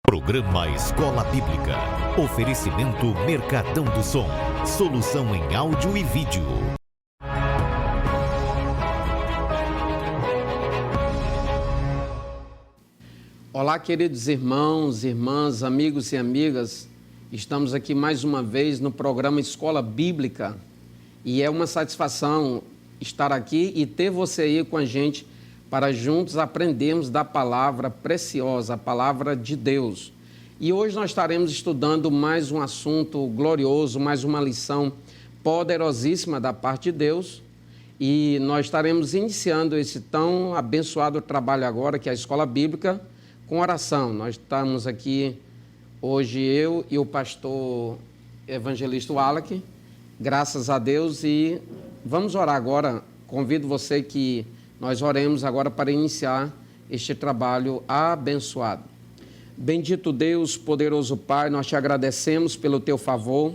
Programa Escola Bíblica. Oferecimento Mercadão do Som. Solução em áudio e vídeo. Olá, queridos irmãos, irmãs, amigos e amigas. Estamos aqui mais uma vez no programa Escola Bíblica. E é uma satisfação estar aqui e ter você aí com a gente para juntos aprendermos da palavra preciosa, a palavra de Deus. E hoje nós estaremos estudando mais um assunto glorioso, mais uma lição poderosíssima da parte de Deus. E nós estaremos iniciando esse tão abençoado trabalho agora, que é a Escola Bíblica, com oração. Nós estamos aqui hoje, eu e o pastor evangelista Wallach, graças a Deus, e vamos orar agora. Convido você que nós oremos agora para iniciar este trabalho abençoado. Bendito Deus, poderoso Pai, nós te agradecemos pelo teu favor,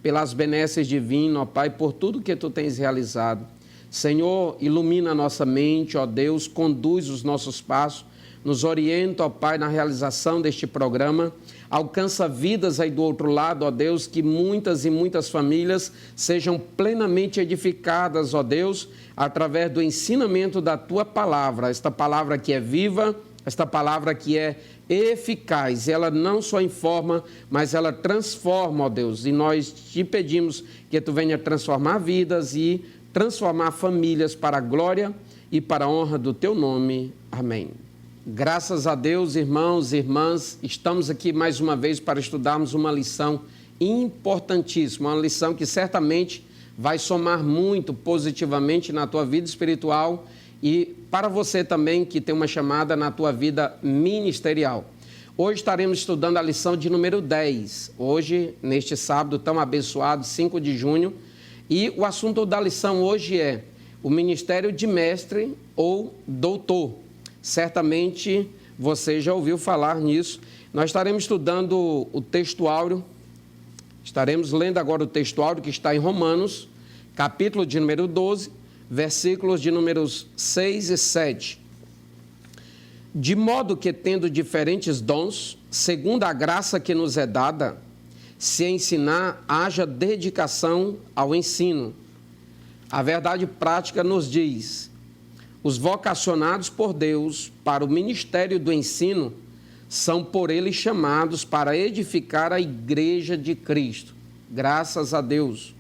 pelas benesses divinas, ó Pai, por tudo que tu tens realizado. Senhor, ilumina a nossa mente, ó Deus, conduz os nossos passos, nos orienta, ó Pai, na realização deste programa. Alcança vidas aí do outro lado, ó Deus, que muitas e muitas famílias sejam plenamente edificadas, ó Deus, através do ensinamento da Tua palavra. Esta palavra que é viva, esta palavra que é eficaz. Ela não só informa, mas ela transforma, ó Deus. E nós te pedimos que Tu venha transformar vidas e transformar famílias para a glória e para a honra do Teu nome. Amém. Graças a Deus, irmãos e irmãs, estamos aqui mais uma vez para estudarmos uma lição importantíssima, uma lição que certamente vai somar muito positivamente na tua vida espiritual e para você também que tem uma chamada na tua vida ministerial. Hoje estaremos estudando a lição de número 10, hoje, neste sábado tão abençoado, 5 de junho, e o assunto da lição hoje é o ministério de mestre ou doutor. Certamente você já ouviu falar nisso. Nós estaremos estudando o texto áureo, estaremos lendo agora o texto áureo que está em Romanos, capítulo de número 12, versículos de números 6 e 7. De modo que, tendo diferentes dons, segundo a graça que nos é dada, se ensinar, haja dedicação ao ensino. A verdade prática nos diz: os vocacionados por Deus para o ministério do ensino são por Ele chamados para edificar a igreja de Cristo. Graças a Deus.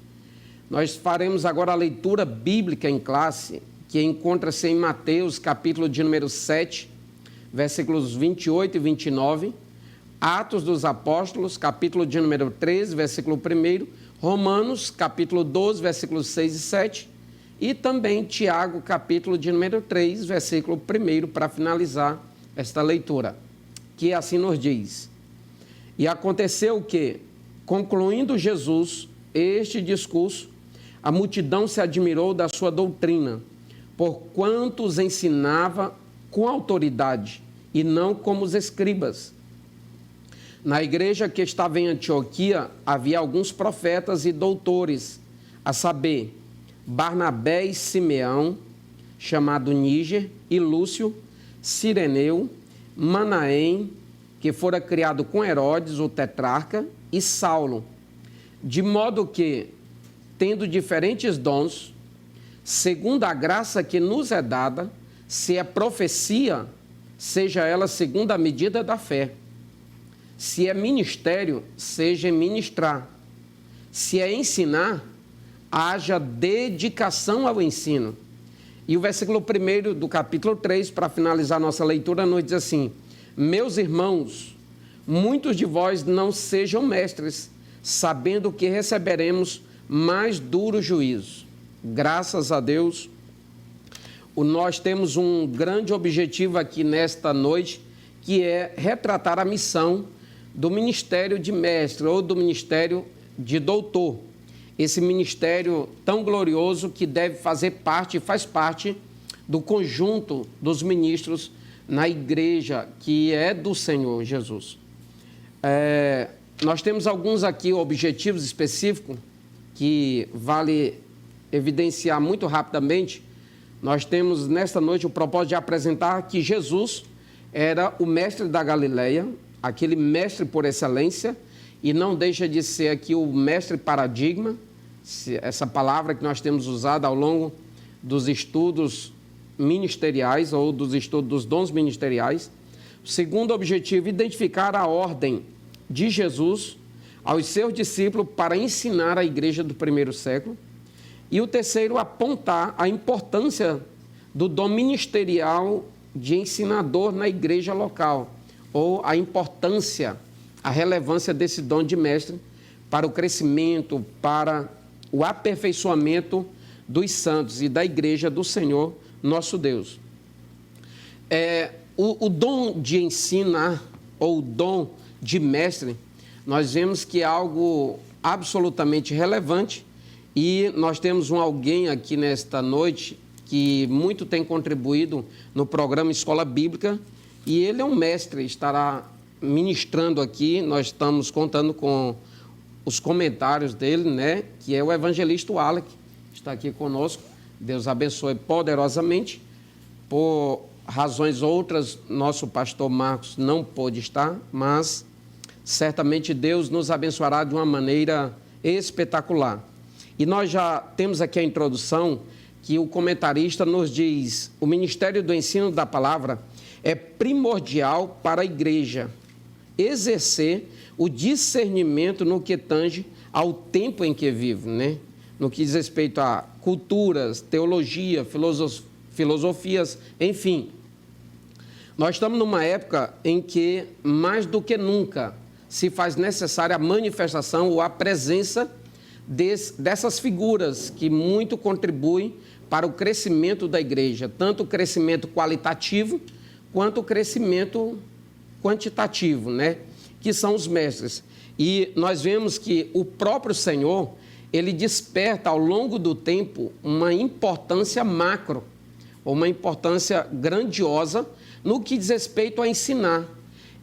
Nós faremos agora a leitura bíblica em classe, que encontra-se em Mateus, capítulo de número 7, versículos 28 e 29, Atos dos Apóstolos, capítulo de número 13, versículo 1, Romanos, capítulo 12, versículos 6 e 7, e também Tiago, capítulo de número 3, versículo 1, para finalizar esta leitura, que assim nos diz: E aconteceu que, concluindo Jesus este discurso, a multidão se admirou da sua doutrina, porquanto os ensinava com autoridade, e não como os escribas. Na igreja que estava em Antioquia, havia alguns profetas e doutores, a saber, Barnabé e Simeão, chamado Níger, e Lúcio, Cireneu, Manaém, que fora criado com Herodes, o tetrarca, e Saulo, de modo que, tendo diferentes dons, segundo a graça que nos é dada, se é profecia, seja ela segundo a medida da fé. Se é ministério, seja ministrar. Se é ensinar, haja dedicação ao ensino. E o versículo 1 do capítulo 3, para finalizar nossa leitura, nos diz assim: Meus irmãos, muitos de vós não sejam mestres, sabendo que receberemos mais duro juízo. Graças a Deus, nós temos um grande objetivo aqui nesta noite, que é retratar a missão do ministério de mestre ou do ministério de doutor. Esse ministério tão glorioso que deve fazer parte e faz parte do conjunto dos ministros na igreja que é do Senhor Jesus. Nós temos alguns aqui objetivos específicos que vale evidenciar muito rapidamente. Nós temos nesta noite o propósito de apresentar que Jesus era o mestre da Galileia, aquele mestre por excelência, e não deixa de ser aqui o mestre paradigma, essa palavra que nós temos usado ao longo dos estudos ministeriais ou dos estudos dos dons ministeriais. O segundo objetivo, identificar a ordem de Jesus aos seus discípulos para ensinar a igreja do primeiro século. E o terceiro, apontar a importância do dom ministerial de ensinador na igreja local, ou a importância, a relevância desse dom de mestre para o crescimento, para o aperfeiçoamento dos santos e da igreja do Senhor, nosso Deus. O dom de ensinar, ou o dom de mestre, nós vemos que é algo absolutamente relevante, e nós temos alguém aqui nesta noite que muito tem contribuído no programa Escola Bíblica, e ele é um mestre, estará ministrando aqui. Nós estamos contando com os comentários dele, né? Que é o evangelista Wallace, que está aqui conosco. Deus abençoe poderosamente. Por razões outras, nosso pastor Marcos não pôde estar, mas certamente Deus nos abençoará de uma maneira espetacular. E nós já temos aqui a introdução que o comentarista nos diz: o ministério do ensino da palavra é primordial para a igreja exercer o discernimento no que tange ao tempo em que vive, né? No que diz respeito a culturas, teologia, filosofias, enfim. Nós estamos numa época em que, mais do que nunca, se faz necessária a manifestação ou a presença dessas figuras que muito contribuem para o crescimento da igreja, tanto o crescimento qualitativo quanto o crescimento quantitativo, né? Que são os mestres. E nós vemos que o próprio Senhor, ele desperta ao longo do tempo uma importância macro, ou uma importância grandiosa no que diz respeito a ensinar.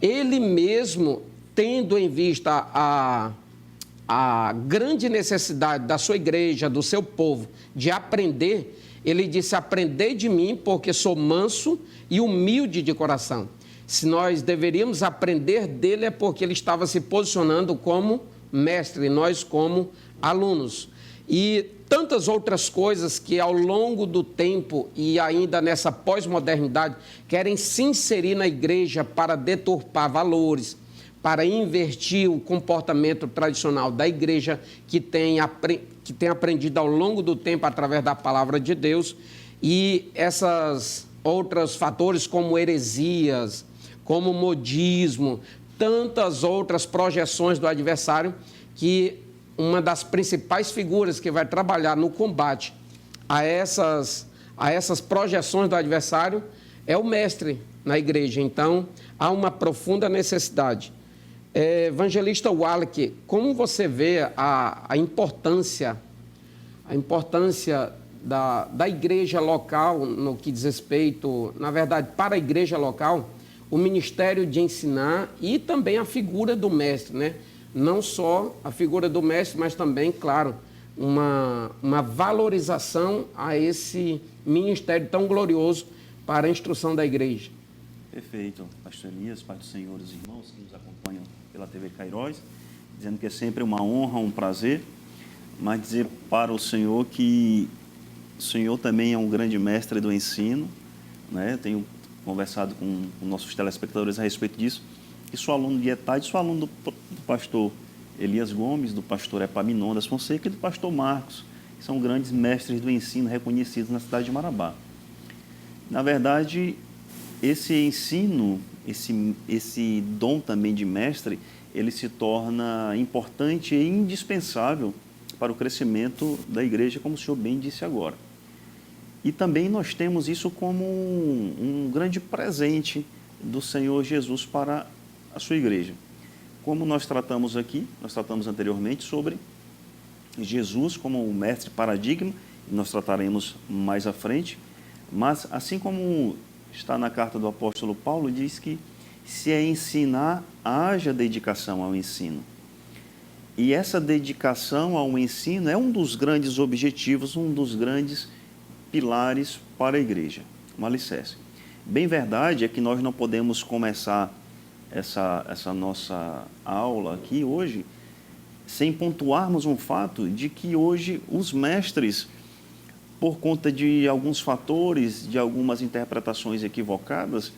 Ele mesmo, tendo em vista a grande necessidade da sua igreja, do seu povo, de aprender, ele disse: aprendei de mim, porque sou manso e humilde de coração. Se nós deveríamos aprender dele, é porque ele estava se posicionando como mestre, e nós como alunos. E tantas outras coisas que ao longo do tempo e ainda nessa pós-modernidade querem se inserir na igreja para deturpar valores, para invertir o comportamento tradicional da igreja que tem aprendido ao longo do tempo através da palavra de Deus, e essas outros fatores como heresias, como modismo, tantas outras projeções do adversário, que uma das principais figuras que vai trabalhar no combate a essas projeções do adversário é o mestre na igreja. Então, há uma profunda necessidade. Evangelista Wallace, como você vê a importância da igreja local no que diz respeito, na verdade, para a igreja local, o ministério de ensinar e também a figura do mestre, né? Não só a figura do mestre, mas também, claro, uma valorização a esse ministério tão glorioso para a instrução da igreja. Perfeito, pastor Elias, Pai do Senhor, os irmãos que nos acompanham pela TV Cairóis, dizendo que é sempre uma honra, um prazer, mas dizer para o Senhor que o Senhor também é um grande mestre do ensino, né? Tenho conversado com nossos telespectadores a respeito disso, que sou aluno de ETAD, sou aluno do pastor Elias Gomes, do pastor Epaminondas Fonseca e do pastor Marcos, que são grandes mestres do ensino reconhecidos na cidade de Marabá. Na verdade, esse ensino, esse dom também de mestre, ele se torna importante e indispensável para o crescimento da igreja, como o senhor bem disse agora. E também nós temos isso como um grande presente do Senhor Jesus para a sua igreja. Como nós tratamos aqui, nós tratamos anteriormente sobre Jesus como o mestre paradigma, e nós trataremos mais à frente, mas assim como está na carta do apóstolo Paulo, diz que se é ensinar, haja dedicação ao ensino. E essa dedicação ao ensino é um dos grandes objetivos, um dos grandes pilares para a igreja, um alicerce. Bem verdade é que nós não podemos começar essa nossa aula aqui hoje sem pontuarmos um fato de que hoje os mestres, por conta de alguns fatores, de algumas interpretações equivocadas,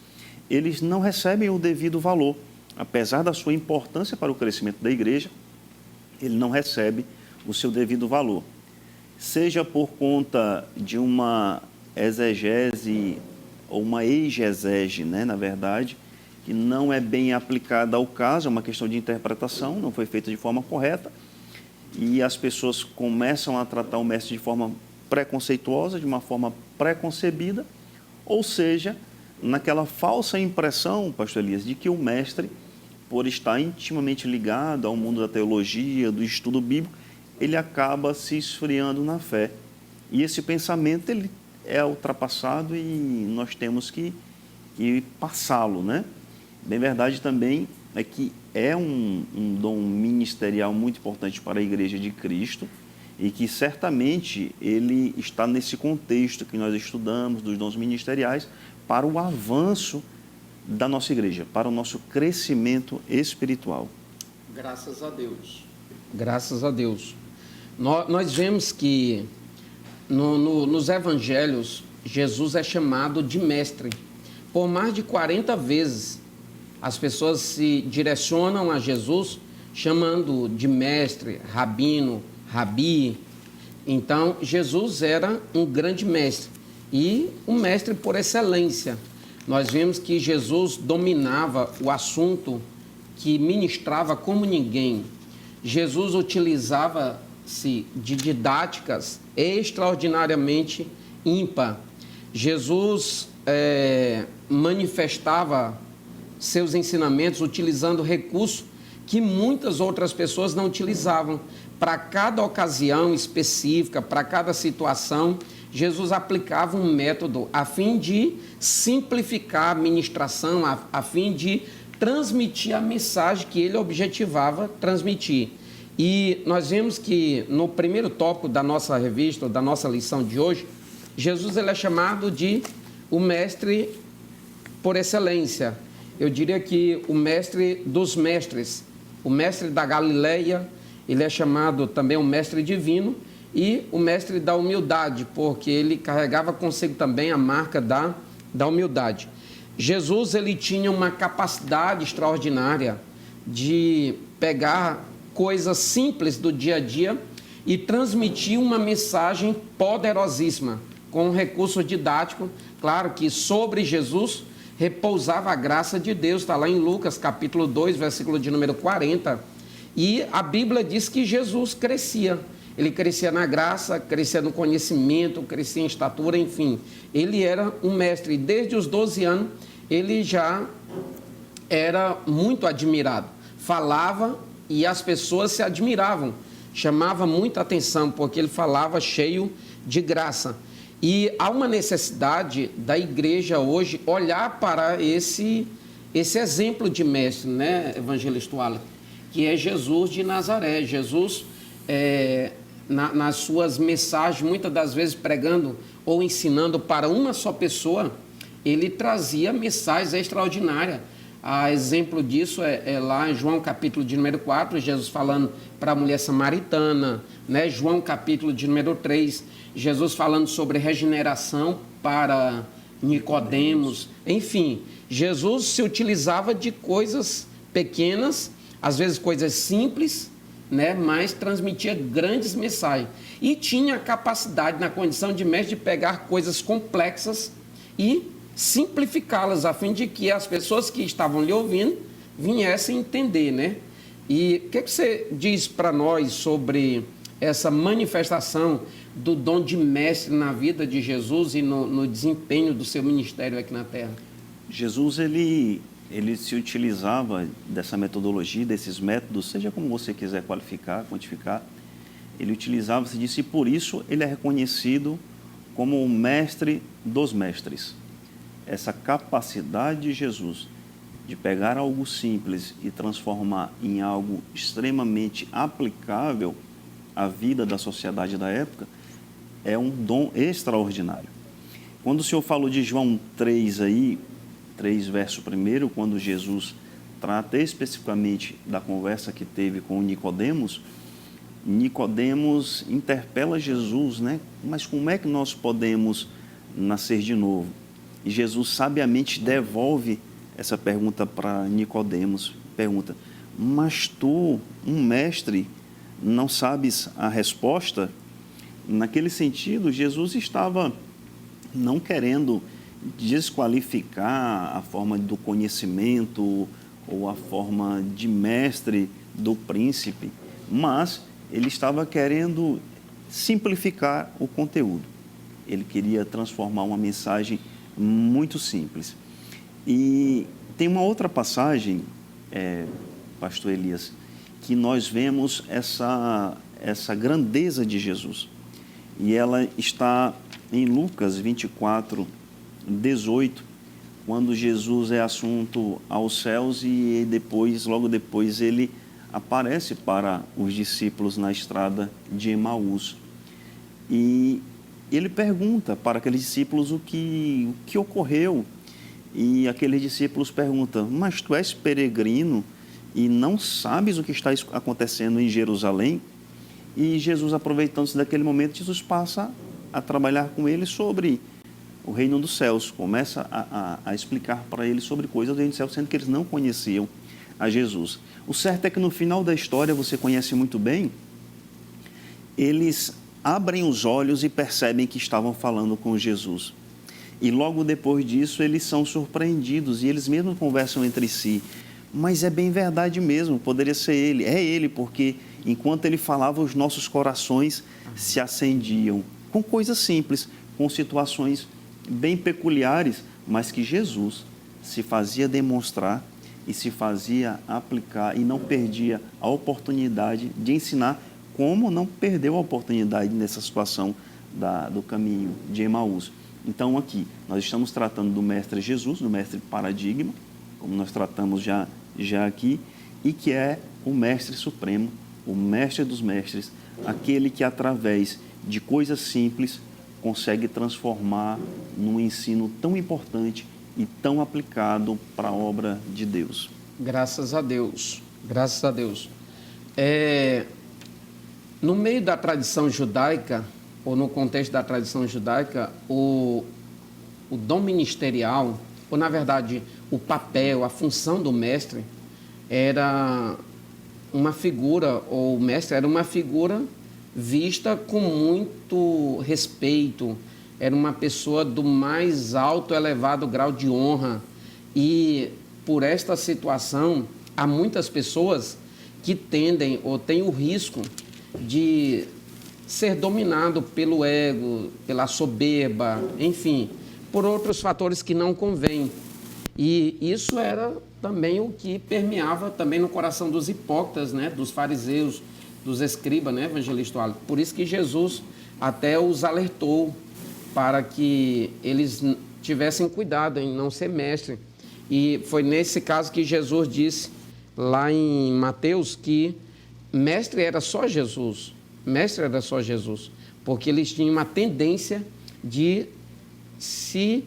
eles não recebem o devido valor. Apesar da sua importância para o crescimento da igreja, ele não recebe o seu devido valor. Seja por conta de uma exegese ou uma exegese, né, na verdade, que não é bem aplicada ao caso, é uma questão de interpretação, não foi feita de forma correta, e as pessoas começam a tratar o mestre de forma preconceituosa, de uma forma preconcebida, ou seja, naquela falsa impressão, pastor Elias, de que o mestre, por estar intimamente ligado ao mundo da teologia, do estudo bíblico, ele acaba se esfriando na fé. E esse pensamento ele é ultrapassado e nós temos que passá-lo, né? Bem verdade também é que é um dom ministerial muito importante para a Igreja de Cristo e que certamente ele está nesse contexto que nós estudamos dos dons ministeriais para o avanço da nossa igreja, para o nosso crescimento espiritual. Graças a Deus. Graças a Deus. Nós vemos que nos evangelhos Jesus é chamado de mestre. Por mais de 40 vezes as pessoas se direcionam a Jesus chamando de mestre, rabino, rabi. Então, Jesus era um grande mestre e um mestre por excelência. Nós vemos que Jesus dominava o assunto, que ministrava como ninguém. Jesus utilizava-se de didáticas extraordinariamente ímpar. Jesus manifestava seus ensinamentos utilizando recursos que muitas outras pessoas não utilizavam. Para cada ocasião específica, para cada situação, Jesus aplicava um método a fim de simplificar a ministração, a fim de transmitir a mensagem que ele objetivava transmitir. E nós vemos que no primeiro tópico da nossa revista, da nossa lição de hoje, Jesus ele é chamado de o mestre por excelência. Eu diria que o mestre dos mestres, o mestre da Galileia, ele é chamado também o mestre divino e o mestre da humildade, porque ele carregava consigo também a marca da humildade. Jesus ele tinha uma capacidade extraordinária de pegar coisas simples do dia a dia e transmitir uma mensagem poderosíssima, com um recurso didático. Claro que sobre Jesus repousava a graça de Deus, está lá em Lucas capítulo 2, versículo de número 40, e a Bíblia diz que Jesus crescia. Ele crescia na graça, crescia no conhecimento, crescia em estatura, enfim. Ele era um mestre. Desde os 12 anos, ele já era muito admirado. Falava e as pessoas se admiravam. Chamava muita atenção, porque ele falava cheio de graça. E há uma necessidade da igreja hoje olhar para esse exemplo de mestre, né, evangelista Wallace, que é Jesus de Nazaré. Jesus, nas suas mensagens, muitas das vezes pregando ou ensinando para uma só pessoa, ele trazia mensagens extraordinárias. A exemplo disso é lá em João capítulo de número 4, Jesus falando para a mulher samaritana, né? João capítulo de número 3, Jesus falando sobre regeneração para Nicodemos. Enfim, Jesus se utilizava de coisas pequenas, às vezes coisas simples, né? Mas transmitia grandes mensagens. E tinha a capacidade, na condição de mestre, de pegar coisas complexas e simplificá-las, a fim de que as pessoas que estavam lhe ouvindo viessem entender, né? E o que você diz para nós sobre essa manifestação do dom de mestre na vida de Jesus e no desempenho do seu ministério aqui na Terra? Jesus, ele se utilizava dessa metodologia, desses métodos, seja como você quiser qualificar, quantificar, ele utilizava-se disso e por isso ele é reconhecido como o mestre dos mestres. Essa capacidade de Jesus de pegar algo simples e transformar em algo extremamente aplicável à vida da sociedade da época é um dom extraordinário. Quando o Senhor falou de João 3 aí, 3 verso 1, quando Jesus trata especificamente da conversa que teve com Nicodemos, Nicodemos interpela Jesus, né? Mas como é que nós podemos nascer de novo? E Jesus sabiamente devolve essa pergunta para Nicodemos. Pergunta: mas tu, um mestre, não sabes a resposta? Naquele sentido, Jesus estava não querendo desqualificar a forma do conhecimento ou a forma de mestre do príncipe, mas ele estava querendo simplificar o conteúdo. Ele queria transformar uma mensagem muito simples. E tem uma outra passagem, pastor Elias, que nós vemos essa grandeza de Jesus. E ela está em Lucas 24, 18, quando Jesus é assunto aos céus e depois, logo depois, ele aparece para os discípulos na estrada de Emaús. E ele pergunta para aqueles discípulos o que ocorreu. E aqueles discípulos perguntam: mas tu és peregrino e não sabes o que está acontecendo em Jerusalém? E Jesus, aproveitando-se daquele momento, Jesus passa a trabalhar com eles sobre o reino dos céus, começa a explicar para eles sobre coisas do reino dos céus, sendo que eles não conheciam a Jesus. O certo é que no final da história, você conhece muito bem, eles abrem os olhos e percebem que estavam falando com Jesus. E logo depois disso, eles são surpreendidos e eles mesmos conversam entre si. Mas é bem verdade mesmo, poderia ser ele. É ele, porque enquanto ele falava, os nossos corações se acendiam com coisas simples, com situações bem peculiares, mas que Jesus se fazia demonstrar e se fazia aplicar e não perdia a oportunidade de ensinar, como não perdeu a oportunidade nessa situação do caminho de Emaús. Então aqui, nós estamos tratando do Mestre Jesus, do Mestre Paradigma, como nós tratamos já aqui, e que é o Mestre Supremo, o Mestre dos Mestres, aquele que através de coisas simples consegue transformar num ensino tão importante e tão aplicado para a obra de Deus. Graças a Deus, graças a Deus. No meio da tradição judaica, ou no contexto da tradição judaica, o dom ministerial, ou na verdade o papel, a função do mestre, era uma figura, ou o mestre era uma figura vista com muito respeito, era uma pessoa do mais alto, elevado grau de honra. E por esta situação, há muitas pessoas que tendem ou têm o risco de ser dominado pelo ego, pela soberba, enfim, por outros fatores que não convêm. E isso era também o que permeava também no coração dos hipócritas, né, dos fariseus, dos escribas, né, evangelista Wallace. Por isso que Jesus até os alertou para que eles tivessem cuidado em não ser mestre. E foi nesse caso que Jesus disse lá em Mateus que mestre era só Jesus. Mestre era só Jesus, porque eles tinham uma tendência de se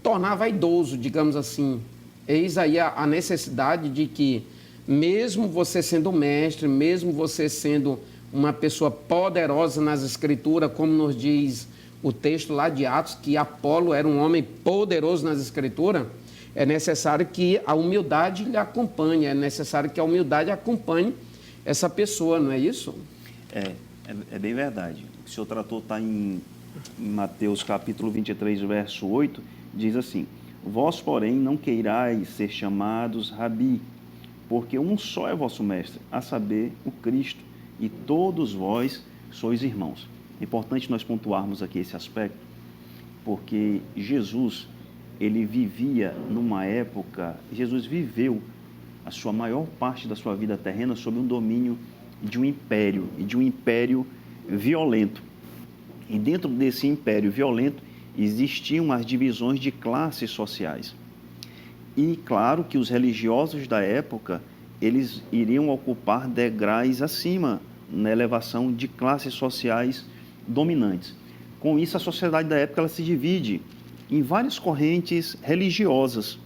tornar vaidoso, digamos assim. Eis aí a necessidade de que, mesmo você sendo mestre, mesmo você sendo uma pessoa poderosa nas Escrituras, como nos diz o texto lá de Atos, que Apolo era um homem poderoso nas Escrituras, é necessário que a humildade lhe acompanhe, é necessário que a humildade acompanhe essa pessoa, não é isso? É bem verdade. O senhor tratou está em Mateus capítulo 23, verso 8, diz assim: vós, porém, não queirais ser chamados Rabi, porque um só é vosso mestre, a saber, o Cristo, e todos vós sois irmãos. É importante nós pontuarmos aqui esse aspecto, porque Jesus, ele vivia numa época, Jesus viveu a sua maior parte da sua vida terrena sob um domínio de um império, e de um império violento. E dentro desse império violento existiam as divisões de classes sociais. E claro que os religiosos da época, eles iriam ocupar degraus acima na elevação de classes sociais dominantes. Com isso, a sociedade da época ela se divide em várias correntes religiosas.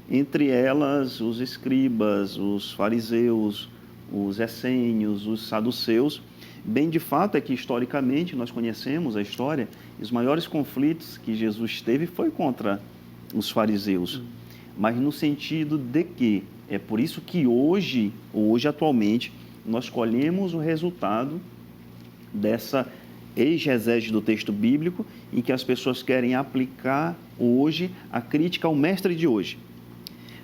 entre elas os escribas, os fariseus, os essênios, os saduceus. Bem, de fato, é que historicamente nós conhecemos a história, os maiores conflitos que Jesus teve foi contra os fariseus, mas no sentido de que é por isso que hoje atualmente, nós colhemos o resultado dessa exegese do texto bíblico em que as pessoas querem aplicar hoje a crítica ao mestre de hoje.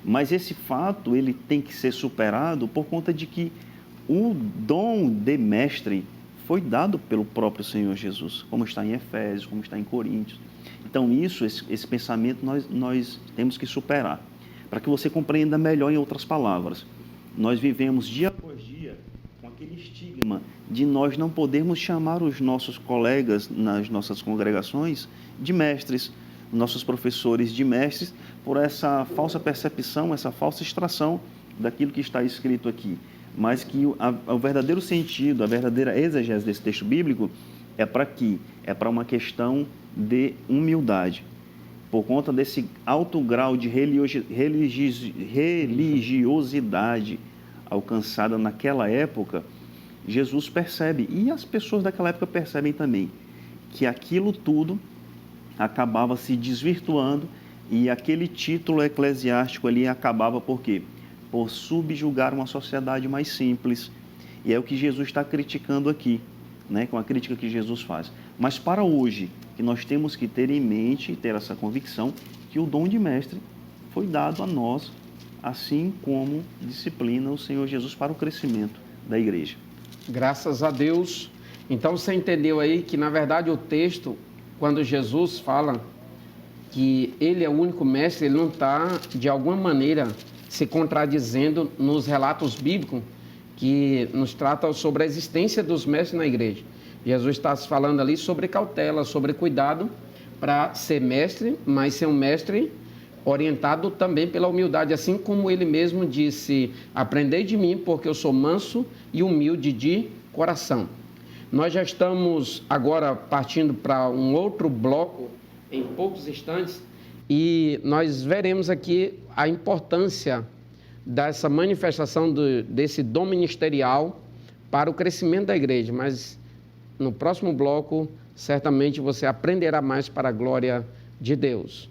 Mas esse fato ele tem que ser superado por conta de que o dom de mestre foi dado pelo próprio Senhor Jesus, como está em Efésios, como está em Coríntios. Então, esse pensamento nós temos que superar. Para que você compreenda melhor, em outras palavras, nós vivemos dia após dia com aquele estigma de nós não podermos chamar os nossos colegas nas nossas congregações de mestres, nossos professores de mestres, por essa falsa percepção, essa falsa extração daquilo que está escrito aqui. Mas que o verdadeiro sentido, a verdadeira exegese desse texto bíblico é para quê? É para uma questão de humildade. Por conta desse alto grau de religiosidade alcançada naquela época, Jesus percebe, e as pessoas daquela época percebem também, que aquilo tudo acabava se desvirtuando e aquele título eclesiástico ali acabava por quê? Por subjugar uma sociedade mais simples. E é o que Jesus está criticando aqui, né? Com a crítica que Jesus faz. Mas para hoje, que nós temos que ter em mente, ter essa convicção, que o dom de mestre foi dado a nós, assim como disciplina o Senhor Jesus para o crescimento da igreja. Graças a Deus. Então você entendeu aí que, na verdade, o texto, quando Jesus fala que ele é o único mestre, ele não está, de alguma maneira, se contradizendo nos relatos bíblicos que nos tratam sobre a existência dos mestres na igreja. Jesus está falando ali sobre cautela, sobre cuidado para ser mestre, mas ser um mestre orientado também pela humildade, assim como ele mesmo disse: aprendei de mim, porque eu sou manso e humilde de coração. Nós já estamos agora partindo para um outro bloco em poucos instantes e nós veremos aqui a importância dessa manifestação desse dom ministerial para o crescimento da igreja, mas no próximo bloco certamente você aprenderá mais para a glória de Deus.